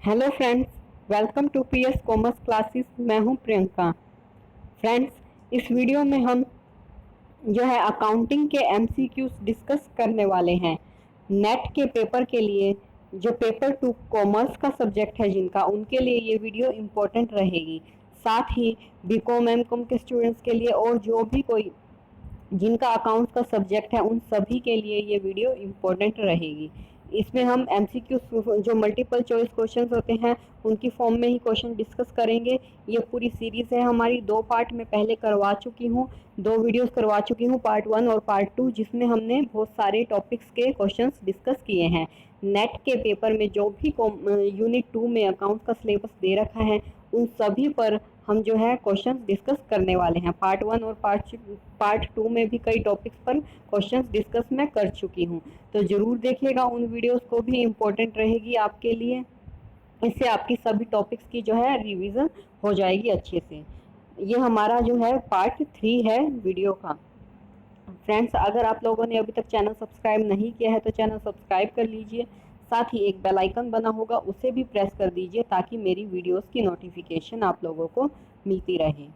Hello friends, welcome to PS commerce classes. मैं हूं Priyanka. Friends, इस वीडियो में हम जो है अकाउंटिंग के एमसीक्यूज डिस्कस करने वाले हैं। नेट के पेपर के लिए जो पेपर 2 कॉमर्स का सब्जेक्ट है जिनका, उनके लिए ये वीडियो इम्पोर्टेंट रहेगी। साथ ही बीकॉम एमकॉम के स्टूडेंट्स के लिए और जो भी कोई जिनका अकाउंट्स का सब्जेक्ट है उन सभी के लिए ये वीडियो इम्पोर्टेंट रहेगी। इसमें हम एमसीक्यू जो मल्टीपल चॉइस क्वेश्चंस होते हैं उनकी फॉर्म में ही क्वेश्चन डिस्कस करेंगे। ये पूरी सीरीज़ है हमारी, 2 पार्ट में पहले करवा चुकी हूँ, 2 वीडियोस करवा चुकी हूँ, पार्ट 1 और पार्ट 2, जिसमें हमने बहुत सारे टॉपिक्स के क्वेश्चंस डिस्कस किए हैं। नेट के पेपर में जो भी यूनिट 2 में अकाउंट्स का सिलेबस दे रखा है उन सभी पर हम जो है क्वेश्चंस डिस्कस करने वाले हैं। पार्ट 1 और पार्ट 2 में भी कई टॉपिक्स पर क्वेश्चंस डिस्कस मैं कर चुकी हूँ, तो ज़रूर देखिएगा उन वीडियोस को भी, इम्पोर्टेंट रहेगी आपके लिए। इससे आपकी सभी टॉपिक्स की जो है रिवीजन हो जाएगी अच्छे से। ये हमारा जो है पार्ट 3 है वीडियो का। फ्रेंड्स, अगर आप लोगों ने अभी तक चैनल सब्सक्राइब नहीं किया है तो चैनल सब्सक्राइब कर लीजिए। साथ ही एक बेल आइकन बना होगा, उसे भी प्रेस कर दीजिए ताकि मेरी वीडियोस की नोटिफिकेशन आप लोगों को मिलती रहे।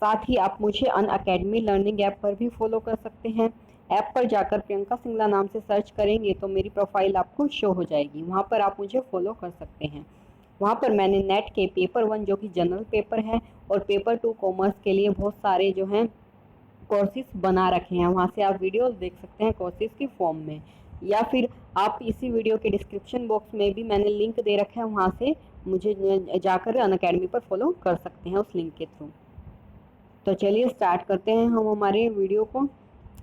साथ ही आप मुझे अनअकैडमी लर्निंग ऐप पर भी फॉलो कर सकते हैं। ऐप पर जाकर प्रियंका सिंगला नाम से सर्च करेंगे तो मेरी प्रोफाइल आपको शो हो जाएगी, वहाँ पर आप मुझे फॉलो कर सकते हैं। वहाँ पर मैंने नेट के पेपर 1 जो कि जनरल पेपर है और पेपर 2 कॉमर्स के लिए बहुत सारे जो हैं कोर्सेज बना रखे हैं, वहाँ से आप वीडियोस देख सकते हैं कोर्सेज की फॉर्म में, या फिर आप इसी वीडियो के डिस्क्रिप्शन बॉक्स में भी मैंने लिंक दे रखा है, वहाँ से मुझे जाकर अनअकैडमी पर फॉलो कर सकते हैं उस लिंक के थ्रू। तो चलिए स्टार्ट करते हैं हम हमारे वीडियो को।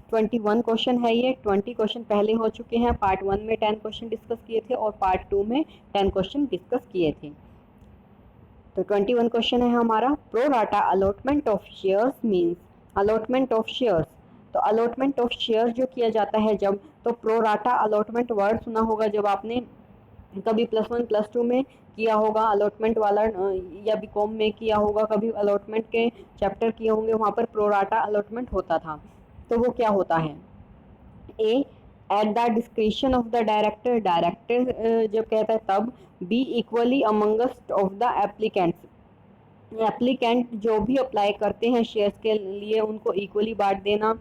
21 क्वेश्चन है ये। 20 क्वेश्चन पहले हो चुके हैं। पार्ट 1 में 10 क्वेश्चन डिस्कस किए थे और पार्ट 2 में 10 क्वेश्चन डिस्कस किए थे। तो 21 क्वेश्चन है हमारा, pro rata allotment of shares means. Allotment of shares, तो अलॉटमेंट ऑफ शेयर्स जो किया जाता है जब, तो प्रो राटा अलॉटमेंट वर्ड सुना होगा जब आपने कभी +1 +2 में किया होगा अलॉटमेंट वाला, या बीकॉम में किया होगा, कभी अलॉटमेंट के चैप्टर किए होंगे, वहाँ पर प्रोराटा अलॉटमेंट होता था। तो वो क्या होता है? A, at the discretion of the director, director जब कहता है तब। B, equally amongst of the applicants, applicant जो भी अप्लाई करते हैं शेयर्स के लिए उनको इक्वली बांट देना।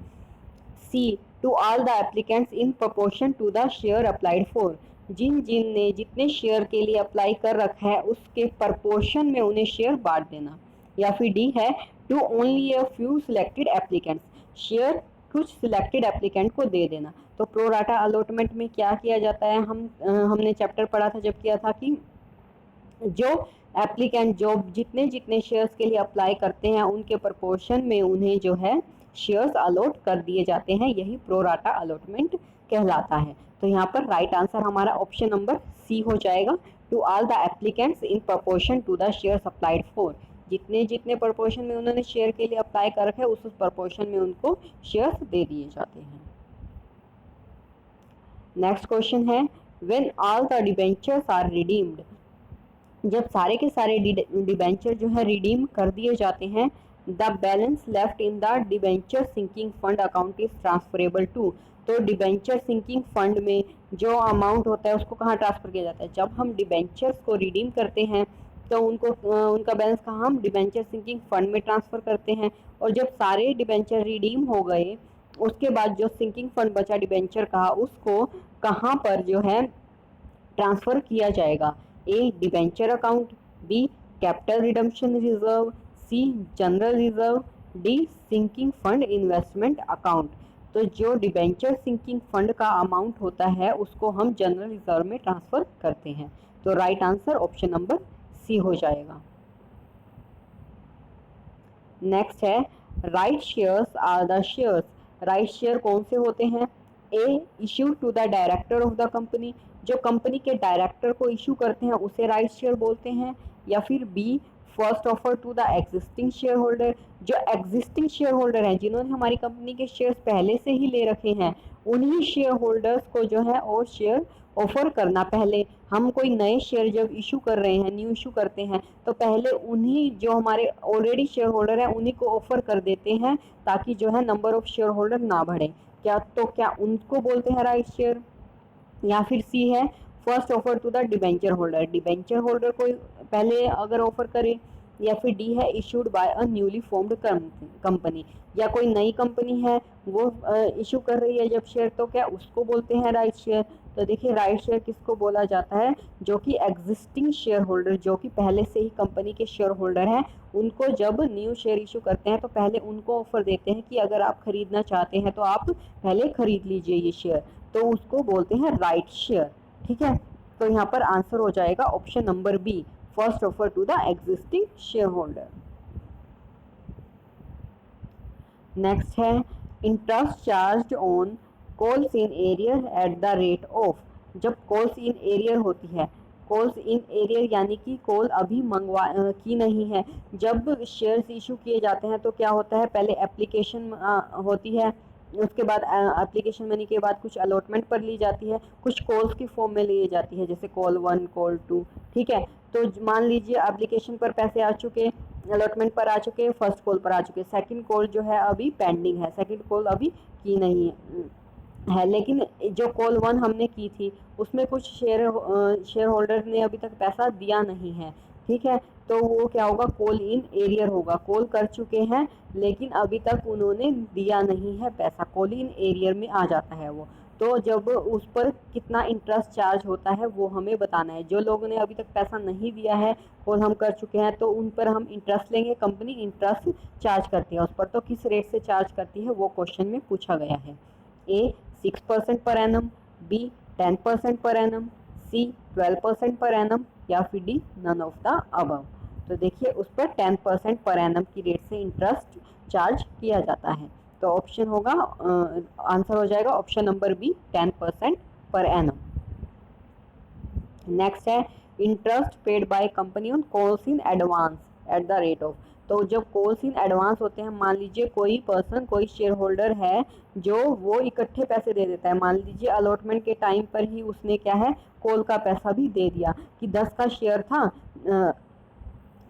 C, to all the applicants in proportion to the share applied for, जिन जिन ने जितने शेयर के लिए अप्लाई कर रखा है उसके प्रपोर्शन में उन्हें शेयर बांट देना। या फिर डी है, to only a few selected applicants, share कुछ सिलेक्टेड एप्लीकेंट को दे देना। तो प्रोराटा अलॉटमेंट में क्या किया जाता है, हमने चैप्टर पढ़ा था जब किया था कि जो एप्लीकेंट जो जितने जितने शेयर्स के लिए अप्लाई करते हैं उनके प्रपोर्शन में उन्हें जो है शेयर्स अलॉट कर दिए जाते हैं, यही प्रोराटा अलॉटमेंट कहलाता है। तो यहाँ पर राइट आंसर हमारा ऑप्शन नंबर सी हो जाएगा, to all the applicants in proportion to the shares applied for, जितने जितने प्रपोर्शन में उन्होंने शेयर के लिए अप्लाई कर रखा है उस प्रपोर्शन में उनको शेयर्स दे दिए जाते हैं। नेक्स्ट क्वेश्चन है, when all the debentures are redeemed, जब सारे के सारे डिबेंचर जो है रिडीम कर दिए जाते हैं, the balance left in the debenture sinking fund account is transferable to, तो डिबेंचर सिंकिंग फंड में जो अमाउंट होता है उसको कहाँ ट्रांसफर किया जाता है? जब हम डिबेंचर्स को रिडीम करते हैं तो उनको उनका बैलेंस कहाँ हम डिबेंचर सिंकिंग फंड में ट्रांसफ़र करते हैं। और जब सारे डिबेंचर रिडीम हो गए उसके बाद जो सिंकिंग फंड बचा डिबेंचर का, उसको कहाँ पर जो है ट्रांसफ़र किया जाएगा? A, debenture account, B, capital redemption reserve, C, general reserve, D, sinking fund investment account. तो जो डिबेंचर सिंकिंग फंड का अमाउंट होता है उसको हम जनरल रिजर्व में ट्रांसफ़र करते हैं। तो right answer option number C हो जाएगा। नेक्स्ट है, right shares are the shares, right share कौन से होते हैं? A, issue to the director of the company, जो कंपनी के डायरेक्टर को इशू करते हैं उसे राइट शेयर बोलते हैं। या फिर B, first offer to the existing shareholder, जो एग्जिस्टिंग शेयर होल्डर हैं जिन्होंने हमारी कंपनी के शेयर्स पहले से ही ले रखे हैं उन्हीं शेयर होल्डर्स को जो है और शेयर ऑफर करना। पहले हम कोई नए शेयर जब इशू कर रहे हैं, न्यू इशू करते हैं, तो पहले उन्हीं जो हमारे ऑलरेडी शेयर होल्डर हैं उन्हीं को ऑफर कर देते हैं ताकि जो है नंबर ऑफ शेयर होल्डर ना बढ़े। क्या उनको बोलते हैं राइट शेयर? या फिर सी है, first offer to the debenture holder, debenture holder को पहले अगर ऑफर करे, या फिर डी है issued by a newly formed company, या कोई नई कंपनी है वो इशू कर रही है जब शेयर, तो क्या उसको बोलते हैं राइट शेयर। तो देखिए राइट शेयर किसको बोला जाता है, जो कि एग्जिस्टिंग शेयर होल्डर, जो कि पहले से ही कंपनी के शेयर होल्डर हैं, उनको जब न्यू शेयर इशू करते हैं तो पहले उनको ऑफर देते हैं कि अगर आप खरीदना चाहते हैं तो आप पहले खरीद लीजिए ये शेयर, तो उसको बोलते हैं राइट शेयर। ठीक है, तो यहाँ पर आंसर हो जाएगा option number B, first offer to the existing shareholder. Next है interest charge on calls in arrear at the rate of, जब कॉल्स इन एरियर होती है, कॉल्स इन एरियर यानी कि कॉल अभी मंगवा की नहीं है, जब शेयर्स इशू किए जाते हैं तो क्या होता है, पहले एप्लीकेशन होती है, उसके बाद एप्लीकेशन मनी के बाद कुछ अलॉटमेंट पर ली जाती है, कुछ कॉल्स की फॉर्म में ली जाती है, जैसे कॉल 1 कॉल 2। ठीक है, तो मान लीजिए एप्लीकेशन पर पैसे आ चुके, अलॉटमेंट पर आ चुके, फर्स्ट कॉल पर आ चुके, सेकंड कॉल जो है अभी पेंडिंग है, सेकंड कॉल अभी की नहीं है, लेकिन जो कॉल 1 हमने की थी उसमें कुछ शेयर होल्डर ने अभी तक पैसा दिया नहीं है। ठीक है, तो वो क्या होगा, कॉल इन एरियर होगा, कॉल कर चुके हैं लेकिन अभी तक उन्होंने दिया नहीं है पैसा, कॉल इन एरियर में आ जाता है वो। तो जब उस पर कितना इंटरेस्ट चार्ज होता है वो हमें बताना है, जो लोगों ने अभी तक पैसा नहीं दिया है, कॉल हम कर चुके हैं, तो उन पर हम इंटरेस्ट लेंगे, कंपनी इंटरेस्ट चार्ज करती है उस पर, तो किस रेट से चार्ज करती है वो क्वेश्चन में पूछा गया है। ए 6% per annum, B 10% per annum, C 12% per annum, या फिर D none of the above. तो देखिए उस पर 10% पर एनम की रेट से इंटरेस्ट चार्ज किया जाता है, तो ऑप्शन होगा आंसर हो जाएगा option number B 10% per annum. Next है interest paid by company on calls in advance at the rate of, तो जब कॉल्स इन एडवांस होते हैं, मान लीजिए कोई पर्सन, कोई शेयर होल्डर है जो वो इकट्ठे पैसे दे देता है, मान लीजिए अलॉटमेंट के टाइम पर ही उसने क्या है कॉल का पैसा भी दे दिया, कि 10 का शेयर था,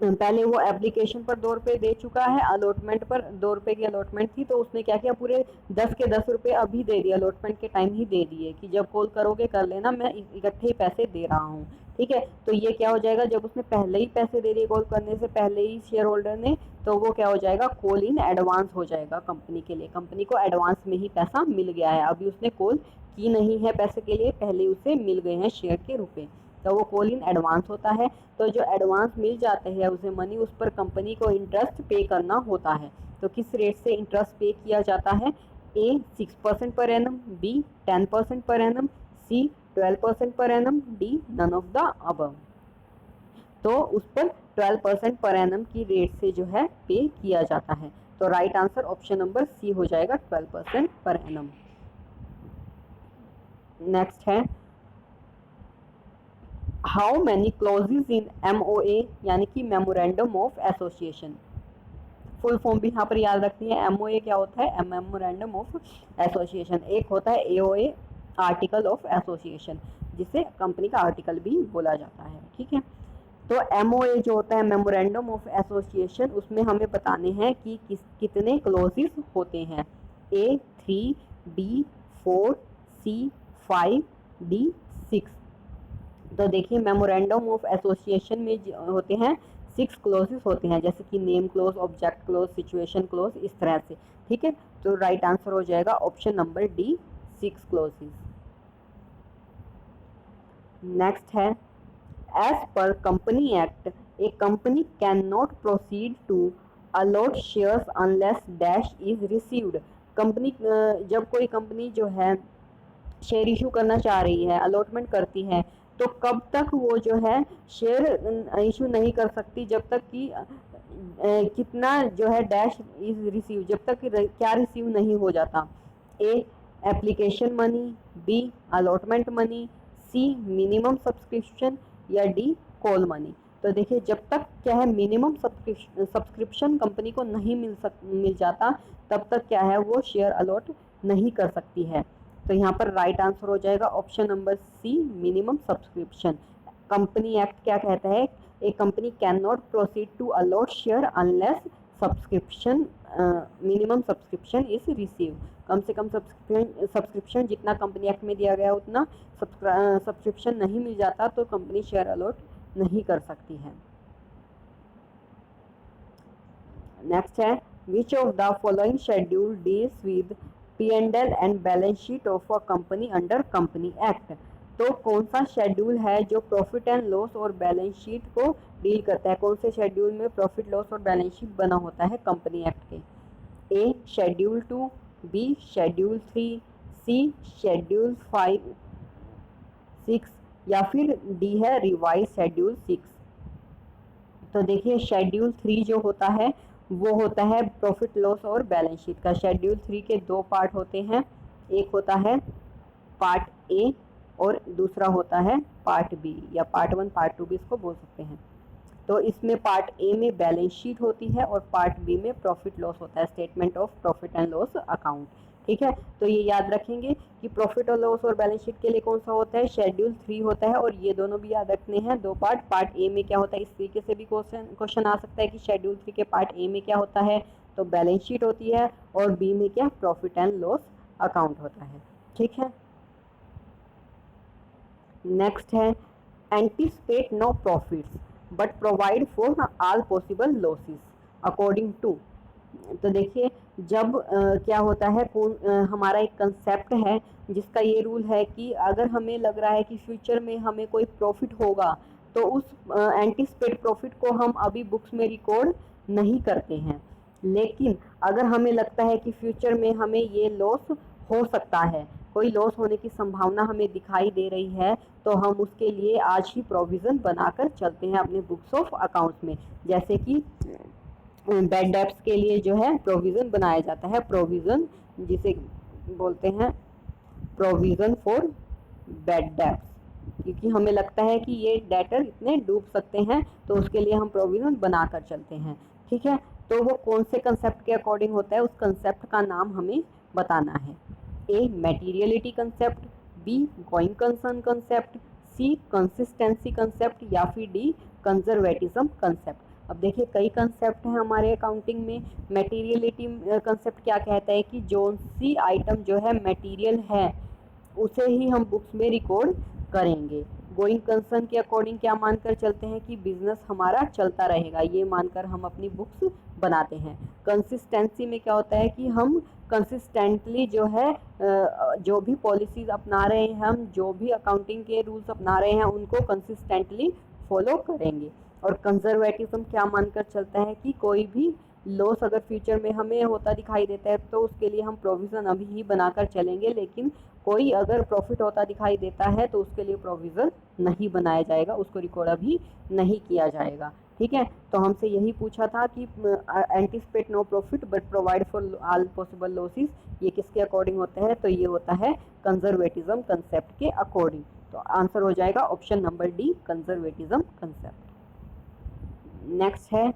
पहले वो एप्लीकेशन पर 2 रुपये दे चुका है, अलॉटमेंट पर 2 रुपये की अलॉटमेंट थी, तो उसने क्या किया, पूरे 10 के 10 रुपये अभी दे दिए, अलॉटमेंट के टाइम ही दे दिए कि जब कॉल करोगे कर लेना, मैं इकट्ठे ही पैसे दे रहा हूँ। ठीक है, तो ये क्या हो जाएगा, जब उसने पहले ही पैसे दे दिए कॉल करने से पहले ही शेयर होल्डर ने, तो वो क्या हो जाएगा, कॉल इन एडवांस हो जाएगा कंपनी के लिए, कंपनी को एडवांस में ही पैसा मिल गया है, अभी उसने कॉल की नहीं है पैसे के लिए, पहले उसे मिल गए हैं शेयर के रुपए, तो वो कॉल इन एडवांस होता है। तो जो एडवांस मिल जाते हैं उसे मनी, उस पर कंपनी को इंटरेस्ट पे करना होता है। तो किस रेट से इंटरेस्ट पे किया जाता है, ए 6% per annum, B 10% per annum, C 12% per annum, D none of the above. तो उस पर 12% पर एनम की रेट से जो है पे किया जाता है, तो right answer option number C हो जाएगा 12% पर एनम। नेक्स्ट है how many clauses in MOA यानी कि memorandum of association, full form भी यहाँ पर याद रखनी है, MOA क्या होता है, मेमोरेंडम ऑफ एसोसिएशन, एक होता है AOA आर्टिकल ऑफ एसोसिएशन, जिसे कंपनी का आर्टिकल भी बोला जाता है। ठीक है, तो MOA जो होता है मेमोरेंडम ऑफ एसोसिएशन, उसमें हमें बताने हैं कि कितने क्लॉजेस होते हैं, A 3, B 4, C 5, D 6। तो देखिए मेमोरेंडम ऑफ एसोसिएशन में होते हैं 6 क्लोजेस होते हैं, जैसे कि name close, object close, situation close, इस तरह से। ठीक है, तो राइट आंसर हो जाएगा option number D 6 closes. Next है as per company act a company can not proceed to allot shares unless dash is received, company जब कोई कंपनी जो है शेयर इशू करना चाह रही है, अलॉटमेंट करती है, तो कब तक वो जो है शेयर इशू नहीं कर सकती, जब तक कि कितना जो है डैश इज रिसीव, जब तक क्या रिसीव नहीं हो जाता, A application money, B allotment money, C minimum subscription, या डी कॉल मनी। तो देखिए जब तक क्या है मिनिमम सब्सक्रिप्शन कंपनी को नहीं मिल जाता, तब तक क्या है वो शेयर अलॉट नहीं कर सकती है। तो यहाँ पर राइट आंसर हो जाएगा option number C minimum subscription. Company act क्या कहता है, a company can not proceed to allot share unless subscription minimum subscription is receive, कम से कम सब्सक्रिप्शन जितना कंपनी एक्ट में दिया गया उतना सब्सक्रिप्शन नहीं मिल जाता तो कंपनी शेयर अलॉट नहीं कर सकती है। नेक्स्ट है which of the following schedule deals with P&L and balance sheet of a company under company act. तो कौन सा शेड्यूल है जो प्रॉफिट एंड लॉस और बैलेंस शीट को डील करता है, कौन से शेड्यूल में प्रॉफिट लॉस और बैलेंस शीट बना होता है कंपनी एक्ट के। A schedule 2, B schedule 3, C schedule 5 6 या फिर डी है रिवाइज शेड्यूल 6। तो देखिए शेड्यूल 3 जो होता है वो होता है प्रॉफिट लॉस और बैलेंस शीट का। शेड्यूल 3 के दो पार्ट होते हैं, एक होता है पार्ट ए और दूसरा होता है पार्ट बी, या पार्ट 1 पार्ट 2 भी इसको बोल सकते हैं। तो इसमें पार्ट ए में बैलेंस शीट होती है और पार्ट बी में प्रॉफिट लॉस होता है, statement of profit and loss account. ठीक है, तो ये याद रखेंगे कि प्रॉफिट और लॉस और बैलेंस शीट के लिए कौन सा होता है, शेड्यूल 3 होता है। और ये दोनों भी याद रखने हैं, दो पार्ट। पार्ट ए में क्या होता है, इस तरीके से भी क्वेश्चन आ सकता है कि शेड्यूल 3 के पार्ट ए में क्या होता है, तो बैलेंस शीट होती है, और बी में क्या, प्रॉफिट एंड लॉस अकाउंट होता है। ठीक है, नेक्स्ट है anticipate no profits but provide for all possible losses according to. तो देखिए जब क्या होता है, हमारा एक कंसेप्ट है जिसका ये रूल है कि अगर हमें लग रहा है कि फ्यूचर में हमें कोई प्रॉफिट होगा तो उस एंटीसिपेट प्रॉफिट को हम अभी बुक्स में रिकॉर्ड नहीं करते हैं। लेकिन अगर हमें लगता है कि फ्यूचर में हमें ये लॉस हो सकता है, कोई लॉस होने की संभावना हमें दिखाई दे रही है, तो हम उसके लिए आज ही प्रोविज़न बनाकर चलते हैं अपने बुक्स ऑफ अकाउंट्स में। जैसे कि बैड डेब्ट्स के लिए जो है प्रोविज़न बनाया जाता है, प्रोविज़न जिसे बोलते हैं प्रोविज़न फॉर बैड डेब्ट्स, क्योंकि हमें लगता है कि ये डेटर इतने डूब सकते हैं तो उसके लिए हम प्रोविज़न बनाकर चलते हैं। ठीक है, तो वो कौन से कंसेप्ट के अकॉर्डिंग होता है, उस कंसेप्ट का नाम हमें बताना है। A materiality concept, B going concern concept, C consistency concept, या फिर डी कंजर्वेटिज्म कंसेप्ट। अब देखिए कई कंसेप्ट हैं हमारे अकाउंटिंग में। मैटीरियलिटी कंसेप्ट क्या कहता है कि जो सी आइटम जो है मटेरियल है उसे ही हम बुक्स में रिकॉर्ड करेंगे। गोइंग कंसर्न के अकॉर्डिंग क्या मानकर चलते हैं कि बिजनेस हमारा चलता रहेगा, ये मानकर हम अपनी बुक्स बनाते हैं। कंसिस्टेंसी में क्या होता है कि हम कंसिस्टेंटली जो है जो भी पॉलिसीज अपना रहे हैं, हम जो भी अकाउंटिंग के रूल्स अपना रहे हैं उनको कंसिस्टेंटली फॉलो करेंगे। और कंजर्वेटिज्म क्या मानकर चलता है कि कोई भी लॉस अगर फ्यूचर में हमें होता दिखाई देता है तो उसके लिए हम प्रोविज़न अभी ही बनाकर चलेंगे, लेकिन कोई अगर प्रॉफिट होता दिखाई देता है तो उसके लिए प्रोविज़न नहीं बनाया जाएगा, उसको रिकॉर्ड अभी नहीं किया जाएगा। ठीक है, तो हमसे यही पूछा था कि anticipate no profit but provide for all possible losses, ये किसके अकॉर्डिंग होता है, तो ये होता है कंजर्वेटिज्म कंसेप्ट के अकॉर्डिंग। तो आंसर हो जाएगा option number D, conservatism concept. Next है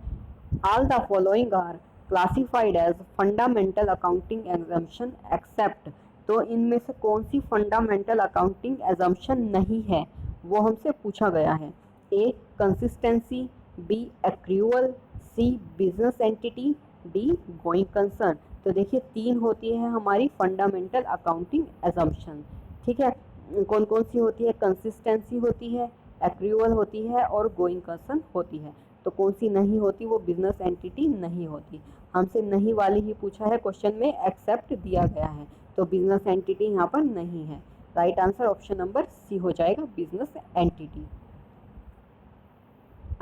all the following are classified as fundamental accounting exemption except. तो इनमें से कौन सी फंडामेंटल अकाउंटिंग एग्जम्पशन नहीं है वो हमसे पूछा गया है। A consistency, B accrual, C business entity, D going concern. तो देखिए तीन होती है हमारी फंडामेंटल अकाउंटिंग एग्जम्पशन। ठीक है, कौन कौन सी होती है, कंसिस्टेंसी होती है, एक्रूअल होती है और गोइंग कंसर्न होती है। तो कौन सी नहीं होती, वो बिजनेस एंटिटी नहीं होती। हमसे नहीं वाली ही पूछा है क्वेश्चन में, एक्सेप्ट दिया गया है, तो बिजनेस एंटिटी यहाँ पर नहीं है। Right answer option number C हो जाएगा, बिजनेस एंटिटी।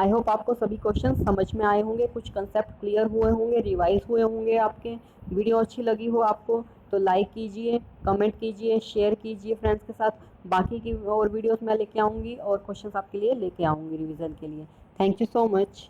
आई होप आपको सभी क्वेश्चन समझ में आए होंगे, कुछ कंसेप्ट क्लियर हुए होंगे, रिवाइज हुए होंगे आपके। वीडियो अच्छी लगी हो आपको तो लाइक कीजिए, कमेंट कीजिए, शेयर कीजिए फ्रेंड्स के साथ। बाकी की और वीडियोस मैं लेके आऊँगी और क्वेश्चंस आपके लिए लेके आऊँगी रिवीजन के लिए। Thank you so much.